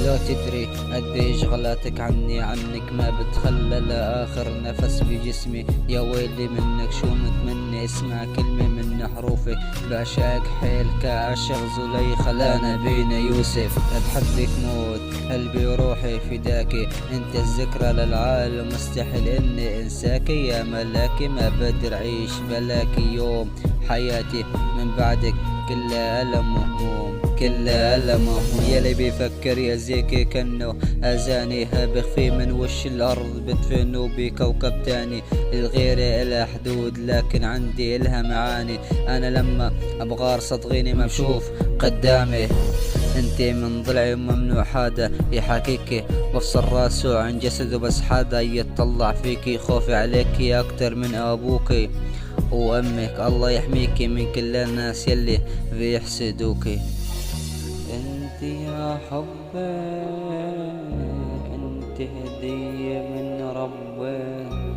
لو تدري قديش غلاتك عنك ما بتخلى لآخر نفس بجسمي. يا ويلي منك شو متمني اسمع كلمة من حروفك. بعشقك حيل كعشق زليخة لا نبينا يوسف. بحبك موت قلبي وروحي فداكي. انت الذكرى للعالم مستحيل اني انساكي. يا ملاكي ما بقدر اعيش بلاكي يوم. حياتي من بعدك كلها ألم وهموم كلها ألم وهموم. يلي بيفكر يأذيكي كأنه أذاني بخفي من وش الأرض بدفنه بكوكب تاني. الغيرة إلها حدود لكن عندي إلها معاني. أنا لما أبغى صدقيني ما بشوف قدامي. انتي من ضلعي وممنوع حدا يحاكيكي. بفصل راسه عن جسده بس حدا يتطلع فيكي. خوفي عليكي أكتر من أبوكي وأمك. الله يحميكي من كل الناس يلي بيحسدوكي. انت يا حبي انت هدية من ربي.